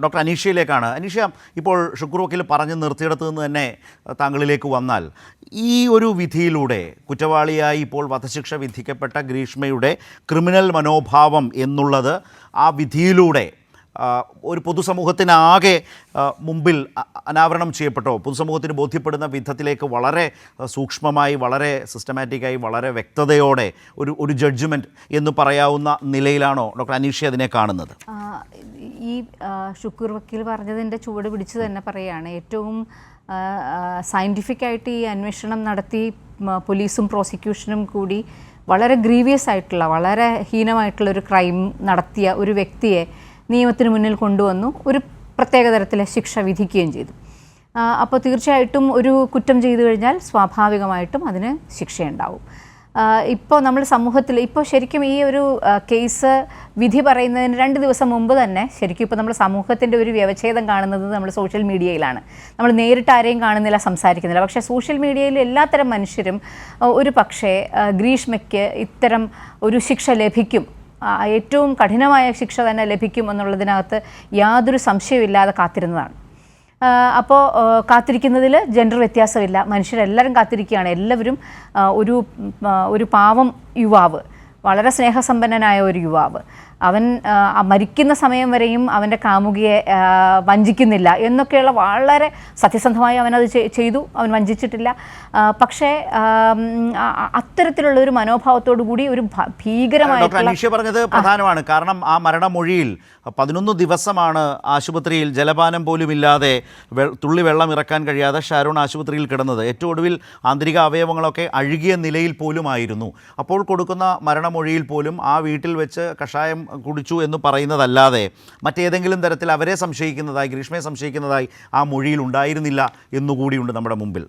Doctor അനീഷയിലേക്കാണ്. Aneesha, ഇപ്പോൾ ഷുക്കൂർ വക്കീൽ പറഞ്ഞ് നിർത്തിയിടത്ത് നിന്ന് തന്നെ താങ്കളിലേക്ക് വന്നാൽ, ഈ ഒരു വിധിയിലൂടെ കുറ്റവാളിയായി ഇപ്പോൾ വധശിക്ഷ വിധിക്കപ്പെട്ട ഗ്രീഷ്മയുടെ ക്രിമിനൽ മനോഭാവം എന്നുള്ളത് ആ വിധിയിലൂടെ ഒരു പൊതുസമൂഹത്തിനാകെ മുമ്പിൽ അനാവരണം ചെയ്യപ്പെട്ടോ, പൊതുസമൂഹത്തിന് ബോധ്യപ്പെടുന്ന വിധത്തിലേക്ക് വളരെ സൂക്ഷ്മമായി, വളരെ സിസ്റ്റമാറ്റിക്കായി, വളരെ വ്യക്തതയോടെ ഒരു ജഡ്ജ്മെൻറ്റ് എന്ന് പറയാവുന്ന നിലയിലാണോ ഡോക്ടർ അനീഷ അതിനെ കാണുന്നത്? ഈ ഷുക്കൂർ വക്കീൽ പറഞ്ഞതിൻ്റെ ചുവട് പിടിച്ച് തന്നെ പറയുകയാണ്, ഏറ്റവും സയൻറ്റിഫിക്കായിട്ട് ഈ അന്വേഷണം നടത്തി പോലീസും പ്രോസിക്യൂഷനും കൂടി വളരെ ഗ്രീവിയസ് ആയിട്ടുള്ള, വളരെ ഹീനമായിട്ടുള്ളൊരു ക്രൈം നടത്തിയ ഒരു വ്യക്തിയെ നിയമത്തിന് മുന്നിൽ കൊണ്ടുവന്നു, ഒരു പ്രത്യേക തരത്തിലെ ശിക്ഷ വിധിക്കുകയും ചെയ്തു. അപ്പോൾ തീർച്ചയായിട്ടും ഒരു കുറ്റം ചെയ്തു കഴിഞ്ഞാൽ സ്വാഭാവികമായിട്ടും അതിന് ശിക്ഷയുണ്ടാവും. ഇപ്പോൾ നമ്മൾ സമൂഹത്തിൽ ഇപ്പോൾ ശരിക്കും ഈ ഒരു കേസ് വിധി പറയുന്നതിന് 2 ദിവസം മുമ്പ് തന്നെ ശരിക്കും ഇപ്പോൾ നമ്മൾ സമൂഹത്തിൻ്റെ ഒരു വ്യവച്ഛേദം കാണുന്നത് നമ്മൾ സോഷ്യൽ മീഡിയയിലാണ്. നമ്മൾ നേരിട്ട് ആരെയും കാണുന്നില്ല, സംസാരിക്കുന്നില്ല. പക്ഷേ സോഷ്യൽ മീഡിയയിൽ എല്ലാത്തരം മനുഷ്യരും ഒരു പക്ഷേ ഗ്രീഷ്മയ്ക്ക് ഇത്തരം ഒരു ശിക്ഷ ലഭിക്കും, ഏറ്റവും കഠിനമായ ശിക്ഷ തന്നെ ലഭിക്കും എന്നുള്ളതിനകത്ത് യാതൊരു സംശയമില്ലാതെ കാത്തിരുന്നതാണ്. അപ്പോൾ കാത്തിരിക്കുന്നതിൽ ജെൻഡർ വ്യത്യാസമില്ല, മനുഷ്യരെല്ലാവരും കാത്തിരിക്കുകയാണ്. എല്ലാവരും ഒരു പാവം യുവാവ്, വളരെ സ്നേഹസമ്പന്നനായ ഒരു യുവാവ്, അവൻ മരിക്കുന്ന സമയം വരെയും അവൻ്റെ കാമുകിയെ വഞ്ചിക്കുന്നില്ല എന്നൊക്കെയുള്ള വളരെ സത്യസന്ധമായി അവനത് ചെയ്തു, അവൻ വഞ്ചിച്ചിട്ടില്ല. പക്ഷേ അത്തരത്തിലുള്ള ഒരു മനോഭാവത്തോടു കൂടി ഒരു ഭീകരമായിട്ടുള്ള പറഞ്ഞത് പ്രധാനമാണ്. കാരണം ആ മരണമൊഴിയിൽ 11 ദിവസമാണ് ആശുപത്രിയിൽ ജലപാനം പോലുമില്ലാതെ തുള്ളി വെള്ളം ഇറക്കാൻ കഴിയാതെ ഷാരോൺ ആശുപത്രിയിൽ കിടന്നത്. ഏറ്റവും ഒടുവിൽ ആന്തരിക അവയവങ്ങളൊക്കെ അഴുകിയ നിലയിൽ പോലുമായിരുന്നു. അപ്പോൾ കൊടുക്കുന്ന മരണമൊഴിയിൽ പോലും ആ വീട്ടിൽ വെച്ച് കഷായം കുടിച്ചു എന്ന് പറയുന്നതല്ലാതെ മറ്റേതെങ്കിലും തരത്തിൽ അവരെ സംശയിക്കുന്നതായി, ഗ്രീഷ്മയെ സംശയിക്കുന്നതായി ആ മൊഴിയിൽ ഉണ്ടായിരുന്നില്ല എന്നുകൂടിയുണ്ട് നമ്മുടെ മുമ്പിൽ.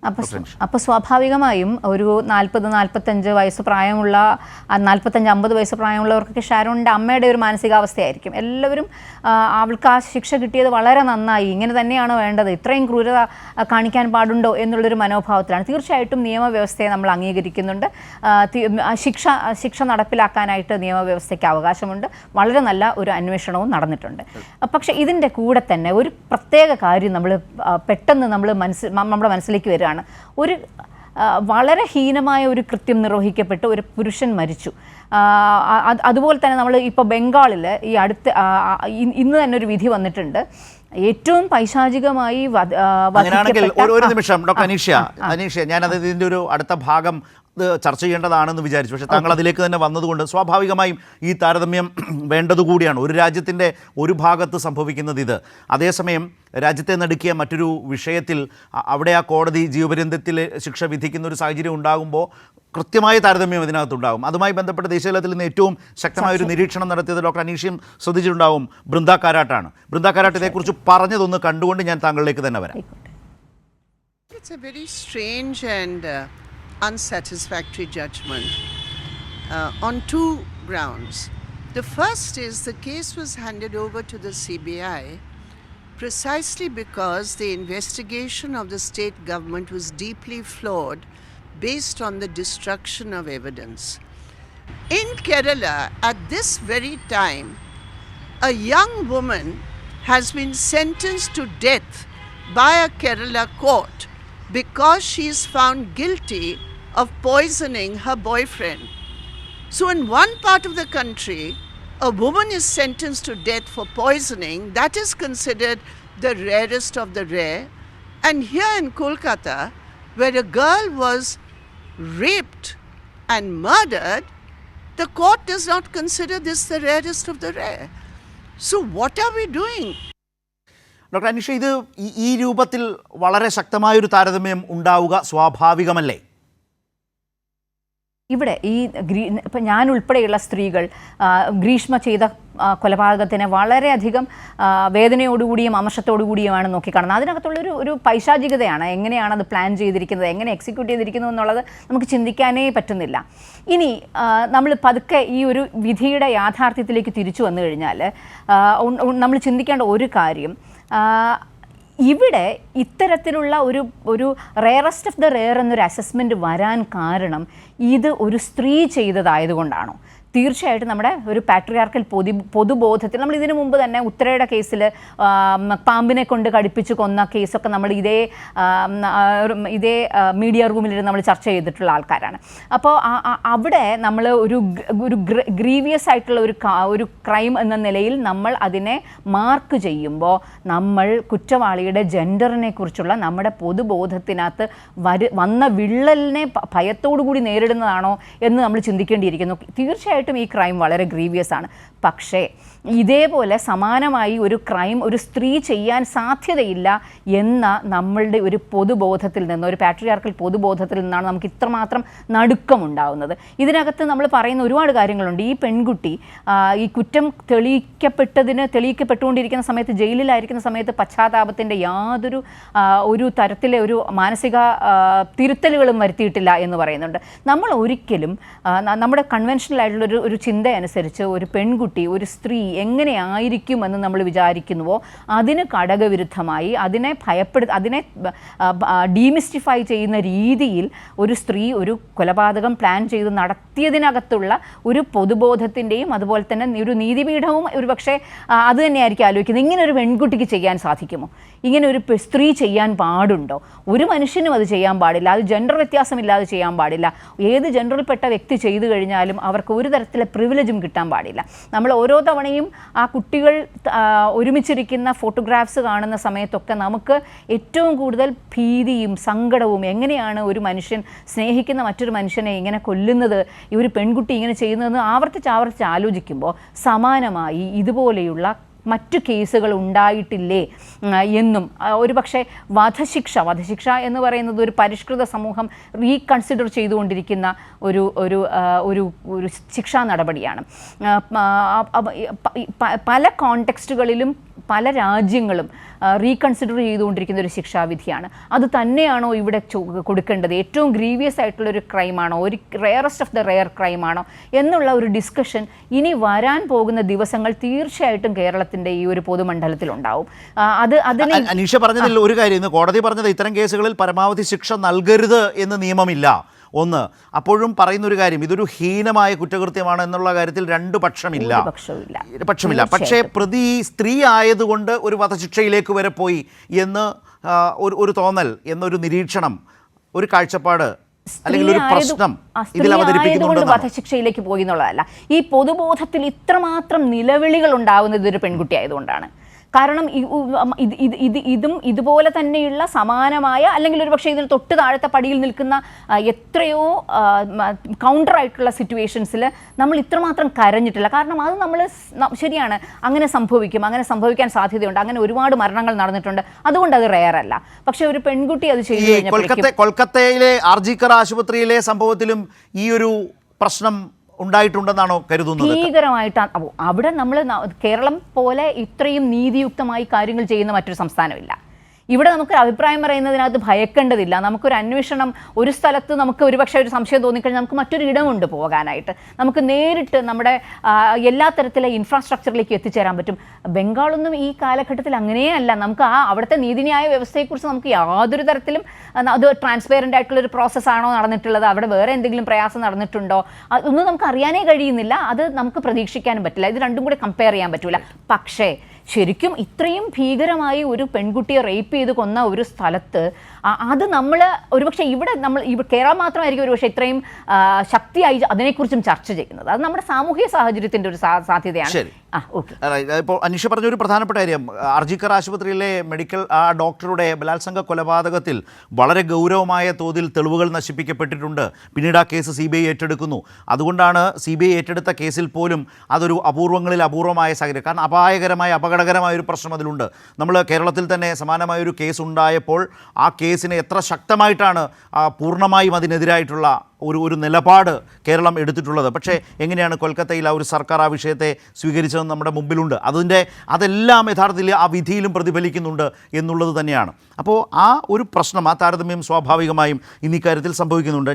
അപ്പോൾ സ്വാഭാവികമായും ഒരു 40-45 വയസ്സ് പ്രായമുള്ള, 45-50 വയസ്സ് പ്രായമുള്ളവർക്കൊക്കെ ഷാരോണിൻ്റെ അമ്മയുടെ ഒരു മാനസികാവസ്ഥയായിരിക്കും. എല്ലാവരും അവൾക്ക് ആ ശിക്ഷ കിട്ടിയത് വളരെ നന്നായി, ഇങ്ങനെ തന്നെയാണോ വേണ്ടത്, ഇത്രയും ക്രൂരത കാണിക്കാൻ പാടുണ്ടോ എന്നുള്ളൊരു മനോഭാവത്തിലാണ്. തീർച്ചയായിട്ടും നിയമവ്യവസ്ഥയെ നമ്മൾ അംഗീകരിക്കുന്നുണ്ട്. ശിക്ഷ നടപ്പിലാക്കാനായിട്ട് നിയമവ്യവസ്ഥയ്ക്ക് അവകാശമുണ്ട്. വളരെ നല്ല ഒരു അന്വേഷണവും നടന്നിട്ടുണ്ട്. പക്ഷേ ഇതിൻ്റെ കൂടെ തന്നെ ഒരു പ്രത്യേക കാര്യം പെട്ടെന്ന് നമ്മുടെ മനസ്സിലേക്ക് വരികയാണ്. ഒരു വളരെ ഹീനമായ ഒരു കൃത്യം നിർവഹിക്കപ്പെട്ട് ഒരു പുരുഷൻ മരിച്ചു. അതുപോലെ തന്നെ നമ്മൾ ഇപ്പോൾ ബംഗാളിൽ ഈ ഇന്ന് തന്നെ ഒരു വിധി വന്നിട്ടുണ്ട്. ഏറ്റവും പൈശാചികമായി ഒരു നിമിഷം ഡോക്ടർ അനീഷ, ഞാനത് ഇതിൻ്റെ ഒരു അടുത്ത ഭാഗം ചർച്ച ചെയ്യേണ്ടതാണെന്ന് വിചാരിച്ചു. പക്ഷേ താങ്കൾ അതിലേക്ക് തന്നെ വന്നതുകൊണ്ട് സ്വാഭാവികമായും ഈ താരതമ്യം വേണ്ടതുകൂടിയാണ്. ഒരു രാജ്യത്തിൻ്റെ ഒരു ഭാഗത്ത് സംഭവിക്കുന്നത് ഇത്, അതേസമയം രാജ്യത്തെ നടുക്കിയ മറ്റൊരു വിഷയത്തിൽ അവിടെ ആ കോടതി ജീവപര്യന്തത്തിൽ ശിക്ഷ വിധിക്കുന്ന ഒരു സാഹചര്യം ഉണ്ടാകുമ്പോൾ കൃത്യമായ താരതമ്യം ഇതിനകത്തുണ്ടാകും. അതുമായി ബന്ധപ്പെട്ട് ദേശീയതലത്തിൽ നിന്ന് ഏറ്റവും ശക്തമായൊരു നിരീക്ഷണം നടത്തിയത് ഡോക്ടർ അനീഷയും ശ്രദ്ധിച്ചിട്ടുണ്ടാവും, ബൃന്ദ കാരാട്ടാണ്. ബൃന്ദ കാരാട്ട് ഇതേക്കുറിച്ച് പറഞ്ഞതൊന്ന് കണ്ടുകൊണ്ട് ഞാൻ താങ്കളിലേക്ക് തന്നെ വരാം. It's a very strange and unsatisfactory judgment on 2 grounds. The first is the case was handed over to the CBI precisely because the investigation of the state government was deeply flawed based on the destruction of evidence. In Kerala, at this very time, a young woman has been sentenced to death by a Kerala court because she is found guilty of poisoning her boyfriend. So in one part of the country, a woman is sentenced to death for poisoning. That is considered the rarest of the rare. And here in Kolkata, where a girl was raped and murdered, the court does not consider this the rarest of the rare. So what are we doing? Doctor Aneesha, ഇത് ഈ രൂപത്തിൽ വളരെ ശക്തമായൊരു താരതമ്യം ഉണ്ടാവുക സ്വാഭാവികമല്ലേ? ഇവിടെ ഇപ്പം ഞാൻ ഉൾപ്പെടെയുള്ള സ്ത്രീകൾ ഗ്രീഷ്മ ചെയ്ത കൊലപാതകത്തിനെ വളരെയധികം വേദനയോടുകൂടിയും അമർഷത്തോടുകൂടിയുമാണ് നോക്കിക്കാണുന്നത്. അതിനകത്തുള്ളൊരു പൈശാചികതയാണ്. എങ്ങനെയാണ് അത് പ്ലാൻ ചെയ്തിരിക്കുന്നത്, എങ്ങനെ എക്സിക്യൂട്ട് ചെയ്തിരിക്കുന്നു എന്നുള്ളത് നമുക്ക് ചിന്തിക്കാനേ പറ്റുന്നില്ല. ഇനി നമ്മൾ പതുക്കെ ഈ ഒരു വിധിയുടെ യാഥാർത്ഥ്യത്തിലേക്ക് തിരിച്ചു വന്നു കഴിഞ്ഞാൽ നമ്മൾ ചിന്തിക്കേണ്ട ഒരു കാര്യം, ഇവിടെ ഇത്തരത്തിലുള്ള ഒരു റെയറസ്റ്റ് ഓഫ് ദ റെയർ എന്നൊരു അസസ്മെൻറ്റ് വരാൻ കാരണം ഇത് ഒരു സ്ത്രീ ചെയ്തതായതുകൊണ്ടാണോ? തീർച്ചയായിട്ടും നമ്മുടെ ഒരു പാട്രിയാർക്കൽ പൊതുബോധത്തിൽ നമ്മൾ ഇതിനു മുമ്പ് തന്നെ ഉത്തരയുടെ കേസിൽ പാമ്പിനെ കൊണ്ട് കടിപ്പിച്ച് കൊന്ന കേസൊക്കെ നമ്മൾ ഇതേ മീഡിയ റൂമിലിരുന്ന് നമ്മൾ ചർച്ച ചെയ്തിട്ടുള്ള ആൾക്കാരാണ്. അപ്പോൾ അവിടെ നമ്മൾ ഒരു ഗ്രീവിയസ് ആയിട്ടുള്ള ഒരു ക്രൈം എന്ന നിലയിൽ നമ്മൾ അതിനെ മാർക്ക് ചെയ്യുമ്പോൾ നമ്മൾ കുറ്റവാളിയുടെ ജെൻഡറിനെ കുറിച്ചുള്ള നമ്മുടെ പൊതുബോധത്തിനകത്ത് വന്ന വിള്ളലിനെ ഭയത്തോടു കൂടി നേരിടുന്നതാണോ എന്ന് നമ്മൾ ചിന്തിക്കേണ്ടിയിരിക്കുന്നു. തീർച്ചയായിട്ടും ഈ ക്രൈം വളരെ ഗ്രീവിയസ് ആണ്. പക്ഷേ ഇതേപോലെ സമാനമായി ഒരു ക്രൈം ഒരു സ്ത്രീ ചെയ്യാൻ സാധ്യതയില്ല എന്ന നമ്മളുടെ ഒരു പൊതുബോധത്തിൽ നിന്ന്, ഒരു പാട്രിയാർക്കൽ പൊതുബോധത്തിൽ നിന്നാണ് നമുക്ക് ഇത്രമാത്രം നടുക്കമുണ്ടാവുന്നത്. ഇതിനകത്ത് നമ്മൾ പറയുന്ന ഒരുപാട് കാര്യങ്ങളുണ്ട്. ഈ പെൺകുട്ടി ഈ കുറ്റം തെളിയിക്കപ്പെട്ടുകൊണ്ടിരിക്കുന്ന സമയത്ത്, ജയിലിലായിരിക്കുന്ന സമയത്ത് പശ്ചാത്താപത്തിൻ്റെ യാതൊരു ഒരു തരത്തിലെ ഒരു മാനസിക തിരുത്തലുകളും വരുത്തിയിട്ടില്ല എന്ന് പറയുന്നുണ്ട്. നമ്മൾ ഒരിക്കലും നമ്മുടെ കൺവെൻഷനലായിട്ടുള്ള ഒരു ചിന്ത അനുസരിച്ച് ഒരു പെൺകുട്ടി, ഒരു സ്ത്രീ എങ്ങനെയായിരിക്കുമെന്ന് നമ്മൾ വിചാരിക്കുന്നുവോ അതിന് ഘടകവിരുദ്ധമായി അതിനെ ഡീമിസ്റ്റിഫൈ ചെയ്യുന്ന രീതിയിൽ ഒരു സ്ത്രീ ഒരു കൊലപാതകം പ്ലാൻ ചെയ്ത് നടത്തിയതിനകത്തുള്ള ഒരു പൊതുബോധത്തിൻ്റെയും അതുപോലെ തന്നെ ഒരു നീതിപീഠവും ഒരു പക്ഷേ അത് തന്നെയായിരിക്കും ആലോചിക്കുന്നത്. ഇങ്ങനെ ഒരു പെൺകുട്ടിക്ക് ചെയ്യാൻ സാധിക്കുമോ? ഇങ്ങനെ ഒരു സ്ത്രീ ചെയ്യാൻ പാടുണ്ടോ? ഒരു മനുഷ്യനും അത് ചെയ്യാൻ പാടില്ല. അത് ജെൻഡർ വ്യത്യാസമില്ലാതെ ചെയ്യാൻ പാടില്ല. ഏത് ജെൻഡറിൽപ്പെട്ട വ്യക്തി ചെയ്തു കഴിഞ്ഞാലും അവർക്ക് ഒരു തരത്തിലെ പ്രിവിലേജും കിട്ടാൻ പാടില്ല. നമ്മൾ ഓരോ തവണയും ആ കുട്ടികൾ ഒരുമിച്ചിരിക്കുന്ന ഫോട്ടോഗ്രാഫ്സ് കാണുന്ന സമയത്തൊക്കെ നമുക്ക് ഏറ്റവും കൂടുതൽ ഭീതിയും സങ്കടവും, എങ്ങനെയാണ് ഒരു മനുഷ്യൻ സ്നേഹിക്കുന്ന മറ്റൊരു മനുഷ്യനെ ഇങ്ങനെ കൊല്ലുന്നത്, ഈ ഒരു പെൺകുട്ടി ഇങ്ങനെ ചെയ്യുന്നതെന്ന് ആവർത്തിച്ച് ആലോചിക്കുമ്പോൾ സമാനമായി ഇതുപോലെയുള്ള മറ്റു കേസുകൾ ഉണ്ടായിട്ടില്ലേ എന്നും, ഒരു പക്ഷേ വധശിക്ഷ എന്ന് പറയുന്നത് ഒരു പരിഷ്കൃത സമൂഹം റീകൺസിഡർ ചെയ്തുകൊണ്ടിരിക്കുന്ന ഒരു ഒരു ഒരു ഒരു ശിക്ഷാ നടപടിയാണ്. പല കോണ്ടെക്സ്റ്റുകളിലും പല രാജ്യങ്ങളും റീകൺസിഡർ ചെയ്തുകൊണ്ടിരിക്കുന്ന ഒരു ശിക്ഷാവിധിയാണ്. അത് തന്നെയാണോ ഇവിടെ കൊടുക്കേണ്ടത്? ഏറ്റവും ഗ്രീവിയസ് ആയിട്ടുള്ളൊരു ക്രൈമാണോ, ഒരു റെയറസ്റ്റ് ഓഫ് ദ റെയർ ക്രൈമാണോ എന്നുള്ള ഒരു ഡിസ്കഷൻ ഇനി വരാൻ പോകുന്ന ദിവസങ്ങൾ തീർച്ചയായിട്ടും കേരളത്തിൻ്റെ ഈ ഒരു പൊതുമണ്ഡലത്തിൽ ഉണ്ടാവും. അനീഷ പറഞ്ഞതിൽ ഒരു കാര്യം, ഇന്ന് കോടതി പറഞ്ഞത് ഇത്തരം കേസുകളിൽ പരമാവധി ശിക്ഷ നൽകരുത് എന്ന് നിയമമില്ല. ഒന്ന്, അപ്പോഴും പറയുന്നൊരു കാര്യം, ഇതൊരു ഹീനമായ കുറ്റകൃത്യമാണ് എന്നുള്ള കാര്യത്തിൽ രണ്ടു പക്ഷമില്ല. പക്ഷേ പ്രതി സ്ത്രീ ആയതുകൊണ്ട് ഒരു വധശിക്ഷയിലേക്ക് വരെ പോയി എന്ന് ഒരു തോന്നൽ, എന്നൊരു നിരീക്ഷണം, ഒരു കാഴ്ചപ്പാട് അല്ലെങ്കിൽ ഒരു പ്രശ്നം ഇതിൽ അവതരിപ്പിക്കുന്നുണ്ട്. വധശിക്ഷയിലേക്ക് പോയി എന്നുള്ളതല്ല, ഈ പൊതുബോധത്തിൽ ഇത്രമാത്രം നിലവിളികൾ ഉണ്ടാവുന്നത് ഒരു പെൺകുട്ടി ആയതുകൊണ്ടാണ്. കാരണം ഇതും ഇതുപോലെ തന്നെയുള്ള സമാനമായ, അല്ലെങ്കിൽ ഒരു പക്ഷേ ഇതിന് തൊട്ട് താഴത്തെ പടിയിൽ നിൽക്കുന്ന എത്രയോ കൗണ്ടറായിട്ടുള്ള സിറ്റുവേഷൻസിൽ നമ്മൾ ഇത്രമാത്രം കരഞ്ഞിട്ടില്ല. കാരണം അത് നമ്മൾ ശരിയാണ്, അങ്ങനെ സംഭവിക്കാൻ സാധ്യതയുണ്ട്, അങ്ങനെ ഒരുപാട് മരണങ്ങൾ നടന്നിട്ടുണ്ട്, അതുകൊണ്ട് അത് റെയർ അല്ല. പക്ഷെ ഒരു പെൺകുട്ടി അത് ചെയ്തു കഴിഞ്ഞാൽ, കൊൽക്കത്തയിലെ ആർജിക്കർ ആശുപത്രിയിലെ സംഭവത്തിലും ഈ ഒരു പ്രശ്നം ഉണ്ടായിട്ടുണ്ടെന്നാണോ കരുതുന്നത്? ഭീകരമായിട്ടാണ്. അവിടെ നമ്മൾ കേരളം പോലെ ഇത്രയും നീതിയുക്തമായി കാര്യങ്ങൾ ചെയ്യുന്ന മറ്റൊരു സംസ്ഥാനമില്ല. ഇവിടെ നമുക്ക് അഭിപ്രായം പറയുന്നതിനകത്ത് ഭയക്കേണ്ടതില്ല. നമുക്കൊരു അന്വേഷണം, ഒരു സ്ഥലത്ത് നമുക്ക് ഒരുപക്ഷെ ഒരു സംശയം തോന്നിക്കഴിഞ്ഞാൽ നമുക്ക് മറ്റൊരു ഇടമുണ്ട് പോകാനായിട്ട്. നമുക്ക് നേരിട്ട് നമ്മുടെ എല്ലാ തരത്തിലെ ഇൻഫ്രാസ്ട്രക്ചറിലേക്ക് എത്തിച്ചേരാൻ പറ്റും. ബംഗാളൊന്നും ഈ കാലഘട്ടത്തിൽ അങ്ങനെയല്ല. നമുക്ക് അവിടുത്തെ നീതിന്യായ വ്യവസ്ഥയെക്കുറിച്ച് നമുക്ക് യാതൊരു തരത്തിലും അത് ട്രാൻസ്പെറൻ്റ് ആയിട്ടുള്ളൊരു പ്രോസസ്സാണോ നടന്നിട്ടുള്ളത്, അവിടെ വേറെ എന്തെങ്കിലും പ്രയാസം നടന്നിട്ടുണ്ടോ, അതൊന്നും നമുക്ക് അറിയാനേ കഴിയുന്നില്ല. അത് നമുക്ക് പ്രതീക്ഷിക്കാനും പറ്റില്ല. ഇത് രണ്ടും കൂടെ കമ്പയർ ചെയ്യാൻ പറ്റില്ല. പക്ഷേ ശരിക്കും ഇത്രയും ഭീകരമായി ഒരു പെൺകുട്ടിയെ റേപ്പ് ചെയ്ത് കൊന്ന ഒരു സ്ഥലത്ത് അത് നമ്മൾ ഒരുപക്ഷെ ഇവിടെ കേരളം മാത്രമായിരിക്കും ഒരുപക്ഷെ ഇത്രയും ശക്തിയായി അതിനെക്കുറിച്ചും ചർച്ച ചെയ്യുന്നത്. അത് നമ്മുടെ സാമൂഹിക സാഹചര്യത്തിൻ്റെ ഒരു സാധ്യതയാണ്. ഇപ്പോൾ അനീഷ പറഞ്ഞ ഒരു പ്രധാനപ്പെട്ട കാര്യം, ആർജിക്കർ ആശുപത്രിയിലെ മെഡിക്കൽ ഡോക്ടറുടെ ബലാത്സംഗ കൊലപാതകത്തിൽ വളരെ ഗൗരവമായ തോതിൽ തെളിവുകൾ നശിപ്പിക്കപ്പെട്ടിട്ടുണ്ട്. പിന്നീട് ആ കേസ് CBI ഏറ്റെടുക്കുന്നു. അതുകൊണ്ടാണ് CBI ഏറ്റെടുത്ത കേസിൽ പോലും അതൊരു അപൂർവങ്ങളിൽ അപൂർവമായ സാഹചര്യം. കാരണം അപായകരമായ അപകടകരമായ ഒരു പ്രശ്നം അതിലുണ്ട്. നമ്മൾ കേരളത്തിൽ തന്നെ സമാനമായൊരു കേസ് ഉണ്ടായപ്പോൾ ആ കേസിനെ എത്ര ശക്തമായിട്ടാണ് പൂർണ്ണമായും അതിനെതിരായിട്ടുള്ള ഒരു നിലപാട് കേരളം എടുത്തിട്ടുള്ളത്. പക്ഷേ എങ്ങനെയാണ് കൊൽക്കത്തയിൽ ആ ഒരു സർക്കാർ ആ വിഷയത്തെ സ്വീകരിച്ചതെന്ന് നമ്മുടെ മുമ്പിലുണ്ട്. അതെല്ലാം യഥാർത്ഥത്തിൽ ആ വിധിയിലും പ്രതിഫലിക്കുന്നുണ്ട് എന്നുള്ളത് തന്നെയാണ്. അപ്പോൾ ആ ഒരു പ്രശ്നം, ആ താരതമ്യം സ്വാഭാവികമായും ഇന്നിക്കാര്യത്തിൽ സംഭവിക്കുന്നുണ്ട്.